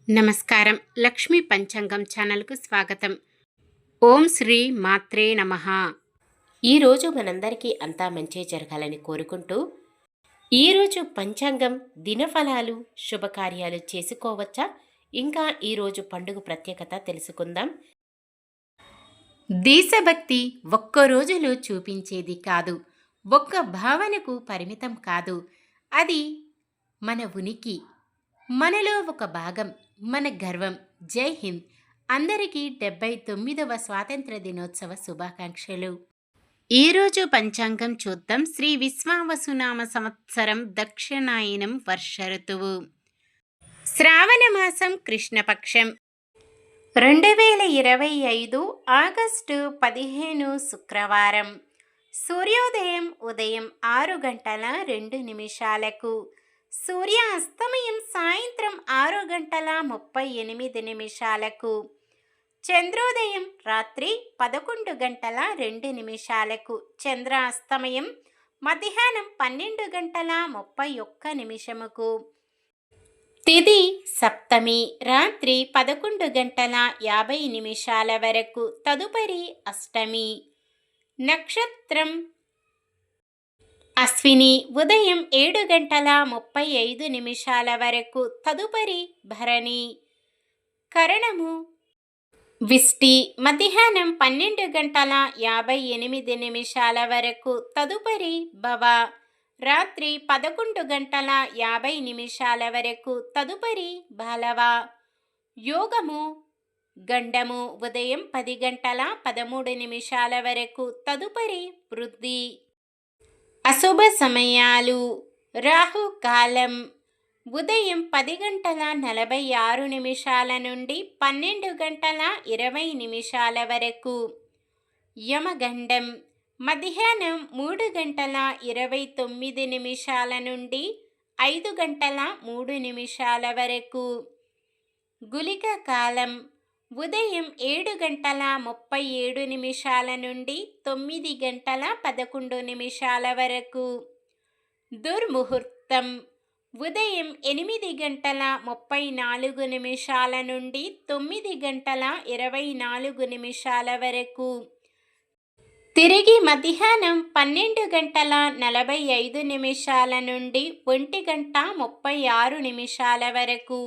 నమస్కారం. లక్ష్మీ పంచాంగం ఛానల్కు స్వాగతం. ఓం శ్రీ మాత్రే నమః. ఈరోజు మనందరికీ అంతా మంచి జరగాలని కోరుకుంటూ, ఈరోజు పంచాంగం దినఫలాలు శుభకార్యాలు చేసుకోవచ్చా, ఇంకా ఈరోజు పండుగ ప్రత్యేకత తెలుసుకుందాం. దేశభక్తి ఒక్క రోజులో చూపించేది కాదు, ఒక్క భావనకు పరిమితం కాదు. అది మన ఉనికి, మనలో ఒక భాగం, మన గర్వం. జై హింద్. అందరికీ 79వ స్వాతంత్ర దినోత్సవ శుభాకాంక్షలు. ఈరోజు పంచాంగం చూద్దాం. శ్రీ విశ్వావసునామ సంవత్సరం దక్షిణాయనం వర్ష ఋతువు, శ్రావణ మాసం కృష్ణపక్షం, 2025 ఆగస్టు 15 శుక్రవారం. సూర్యోదయం ఉదయం 6 గంటల 2 నిమిషాలకు, సూర్యాస్తమయం సాయంత్రం 6 గంటల 38 నిమిషాలకు, చంద్రోదయం రాత్రి 11 గంటల 2 నిమిషాలకు, చంద్రాస్తమయం మధ్యాహ్నం 12 గంటల 31 నిమిషముకు. తిథి సప్తమి, రాత్రి 11 గంటల 50 నిమిషాల వరకు, తదుపరి అష్టమి. నక్షత్రం అశ్విని, ఉదయం 7 గంటల 35 నిమిషాల వరకు, తదుపరి భరణి. కరణము విష్టి, మధ్యాహ్నం 12 గంటల 58 నిమిషాల వరకు, తదుపరి భవ. రాత్రి 11 గంటల 50 నిమిషాల వరకు, తదుపరి బాలవ. యోగము గండము, ఉదయం 10 గంటల 13 నిమిషాల వరకు, తదుపరి వృద్ధి. అశుభ సమయాలు: రాహుకాలం ఉదయం 10 గంటల 46 నిమిషాల నుండి 12 గంటల 20 నిమిషాల వరకు. యమగండం మధ్యాహ్నం 3 గంటల 29 నిమిషాల నుండి 5 గంటల 3 నిమిషాల వరకు. గుళిక కాలం ఉదయం 7 గంటల 37 నిమిషాల నుండి 9 గంటల 11 నిమిషాల వరకు. దుర్ముహూర్తం ఉదయం 8 గంటల 34 నిమిషాల నుండి 9 గంటల 24 నిమిషాల వరకు. తిరిగి మధ్యాహ్నం 12 గంటల 45 నిమిషాల నుండి 1 గంట 36 నిమిషాల వరకు.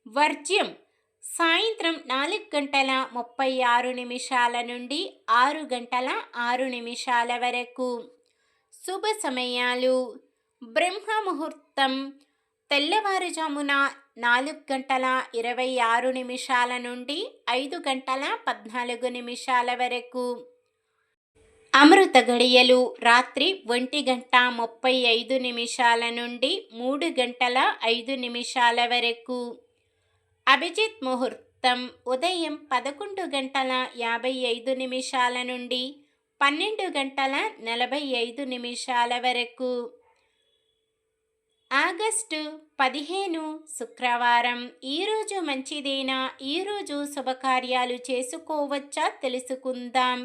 వర్జ్యం సాయంత్రం 4 గంటల 36 నిమిషాల నుండి 6 గంటల 6 నిమిషాల వరకు. శుభ సమయాలు: బ్రహ్మ ముహూర్తం తెల్లవారుజామున 4 గంటల 26 నిమిషాల నుండి 5 గంటల 14 నిమిషాల వరకు. అమృత గడియలు రాత్రి 1 గంట 35 నిమిషాల నుండి 3 గంటల 5 నిమిషాల వరకు. అభిజిత్ ముహూర్తం ఉదయం 11 గంటల 55 నిమిషాల నుండి 12 గంటల 45 నిమిషాల వరకు. ఆగస్టు 15 శుక్రవారం. ఈరోజు మంచిదేనా? ఈరోజు శుభకార్యాలు చేసుకోవచ్చా తెలుసుకుందాం.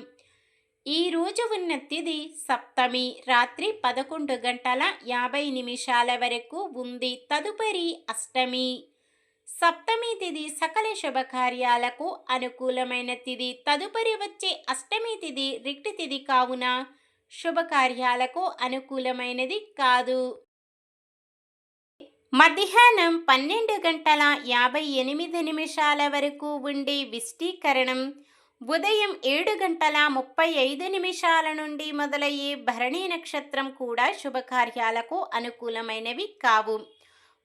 ఈరోజు ఉన్న తిథి సప్తమి, రాత్రి 11 గంటల 50 నిమిషాల వరకు ఉంది, తదుపరి అష్టమి. సప్తమి తిథి సకల శుభకార్యాలకు అనుకూలమైన తిథి, తదుపరి వచ్చే అష్టమి తిథి రిక్తి తిథి కావున శుభకార్యాలకు అనుకూలమైనది కాదు. మధ్యాహ్నం 12 గంటల 58 నిమిషాల వరకు ఉండే విష్టీకరణం, ఉదయం 7 గంటల 35 నిమిషాల నుండి మొదలయ్యే భరణి నక్షత్రం కూడా శుభకార్యాలకు అనుకూలమైనవి కావు.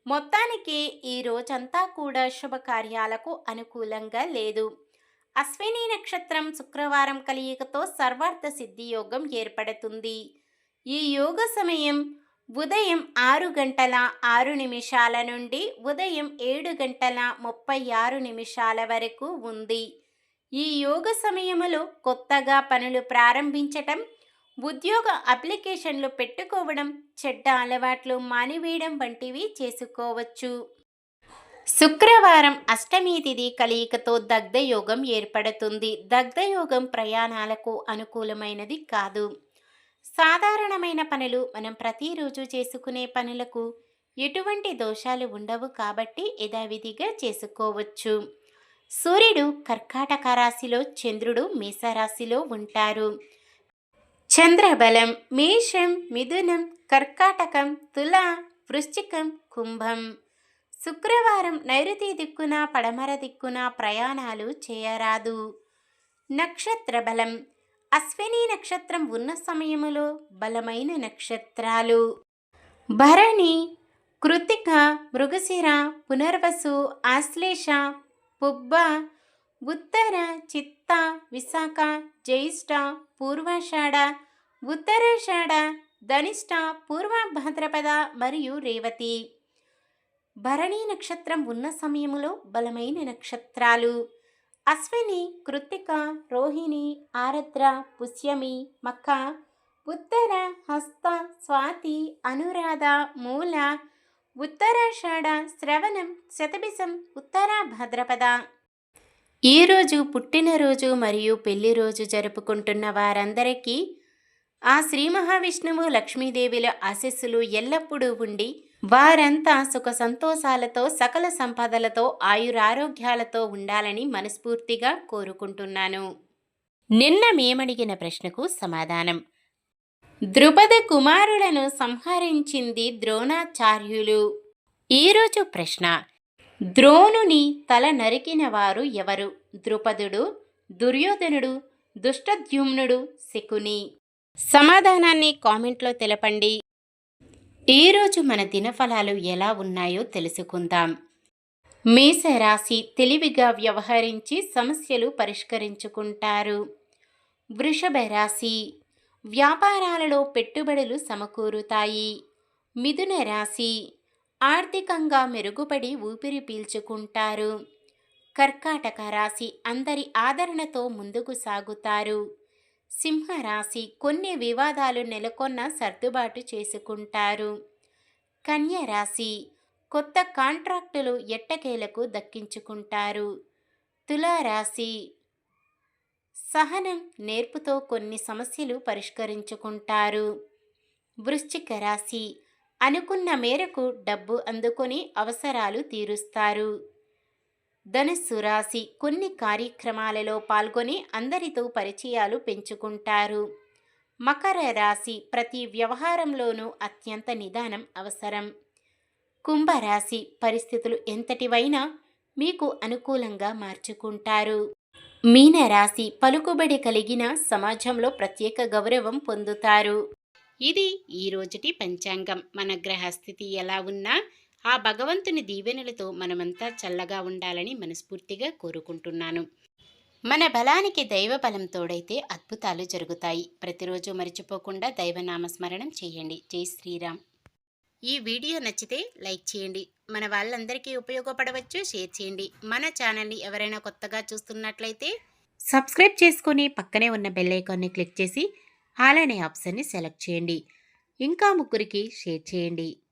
మొత్తానికి ఈ రోజంతా కూడా శుభకార్యాలకు అనుకూలంగా లేదు. అశ్విని నక్షత్రం శుక్రవారం కలియికతో సర్వార్థ సిద్ధి యోగం ఏర్పడుతుంది. ఈ యోగ సమయం ఉదయం 6 గంటల 6 నిమిషాల నుండి ఉదయం 7 గంటల 36 నిమిషాల వరకు ఉంది. ఈ యోగ సమయములో కొత్తగా పనులు ప్రారంభించటం, ఉద్యోగ అప్లికేషన్లు పెట్టుకోవడం, చెడ్డ అలవాట్లు మానివేయడం వంటివి చేసుకోవచ్చు. శుక్రవారం అష్టమి తిథి కలియికతో దగ్ధయోగం ఏర్పడుతుంది. దగ్ధయోగం ప్రయాణాలకు అనుకూలమైనది కాదు. సాధారణమైన పనులు మనం ప్రతిరోజు చేసుకునే పనులకు ఎటువంటి దోషాలు ఉండవు కాబట్టి యథావిధిగా చేసుకోవచ్చు. సూర్యుడు కర్కాటక రాశిలో, చంద్రుడు మేషరాశిలో ఉంటారు. చంద్రబలం మేషం, మిథునం, కర్కాటకం, తుల, వృశ్చికం, కుంభం. శుక్రవారం నైరుతి దిక్కున, పడమర దిక్కున ప్రయాణాలు చేయరాదు. నక్షత్ర బలం అశ్విని నక్షత్రం ఉన్న సమయములో బలమైన నక్షత్రాలు భరణి, కృత్తిక, మృగశిర, పునర్వసు, ఆశ్లేష, పుబ్బ, ఉత్తర, చిత్త, విశాఖ, జ్యేష్ఠ, పూర్వాషాఢ, ఉత్తరాషాఢ, ధనిష్ట, పూర్వ భాద్రపద మరియు రేవతి. భరణి నక్షత్రం ఉన్న సమయములో బలమైన నక్షత్రాలు అశ్విని, కృత్తిక, రోహిణి, ఆరద్ర, పుష్యమి, మఖ, ఉత్తర, హస్త, స్వాతి, అనురాధ, మూల, ఉత్తరాషాఢ, శ్రవణం, శతభిషం, ఉత్తర భాద్రపద. ఈరోజు పుట్టినరోజు మరియు పెళ్లి రోజు జరుపుకుంటున్న వారందరికీ ఆ శ్రీ మహావిష్ణువు, లక్ష్మీదేవిల ఆశీస్సులు ఎల్లప్పుడూ ఉండి వారంతా సుఖ సంతోషాలతో, సకల సంపదలతో, ఆయురారోగ్యాలతో ఉండాలని మనస్ఫూర్తిగా కోరుకుంటున్నాను. నిన్న మేమడిగిన ప్రశ్నకు సమాధానం. ద్రుపద కుమారులను సంహరించింది ద్రోణాచార్యులు. ఈరోజు ప్రశ్న: ద్రోణుని తల నరికిన వారు ఎవరు? ద్రుపదుడు, దుర్యోధనుడు, దుష్టద్యుమ్నుడు, శకుని. సమాధానాన్ని కామెంట్లో తెలపండి. ఈరోజు మన దినఫలాలు ఎలా ఉన్నాయో తెలుసుకుందాం. మేషరాశి తెలివిగా వ్యవహరించి సమస్యలు పరిష్కరించుకుంటారు. వృషభ రాశి వ్యాపారాలలో పెట్టుబడులు సమకూరుతాయి. మిథున రాశి ఆర్థికంగా మెరుగుపడి ఊపిరి పీల్చుకుంటారు. కర్కాటక రాశి అందరి ఆదరణతో ముందుకు సాగుతారు. సింహరాశి కొన్ని వివాదాలు నెలకొన్న సర్దుబాటు చేసుకుంటారు. కన్య రాశి కొత్త కాంట్రాక్టులు ఎట్టకేలకు దక్కించుకుంటారు. తులారాశి సహనం, నేర్పుతో కొన్ని సమస్యలు పరిష్కరించుకుంటారు. వృశ్చిక రాశి అనుకున్న మేరకు డబ్బు అందుకొని అవసరాలు తీరుస్తారు. ధనుస్సు రాశి కొన్ని కార్యక్రమాలలో పాల్గొని అందరితో పరిచయాలు పెంచుకుంటారు. మకర రాశి ప్రతి వ్యవహారంలోనూ అత్యంత నిదానం అవసరం. కుంభరాశి పరిస్థితులు ఎంతటివైనా మీకు అనుకూలంగా మార్చుకుంటారు. మీనరాశి పలుకుబడి కలిగిన సమాజంలో ప్రత్యేక గౌరవం పొందుతారు. ఇది ఈ రోజుటి పంచాంగం. మన గ్రహస్థితి ఎలా ఉన్నా ఆ భగవంతుని దీవెనలతో మనమంతా చల్లగా ఉండాలని మనస్ఫూర్తిగా కోరుకుంటున్నాను. మన బలానికి దైవ బలం తోడైతే అద్భుతాలు జరుగుతాయి. ప్రతిరోజు మర్చిపోకుండా దైవనామస్మరణం చేయండి. జై శ్రీరామ్. ఈ వీడియో నచ్చితే లైక్ చేయండి. మన వాళ్ళందరికీ ఉపయోగపడవచ్చు. షేర్ చేయండి. మన ఛానల్ని ఎవరైనా కొత్తగా చూస్తున్నట్లయితే సబ్స్క్రైబ్ చేసుకొని పక్కనే ఉన్న బెల్ ఐకాన్ని క్లిక్ చేసి ఆల్ అనే ఆప్షన్ని సెలెక్ట్ చేయండి. ఇంకా ముగ్గురికి షేర్ చేయండి.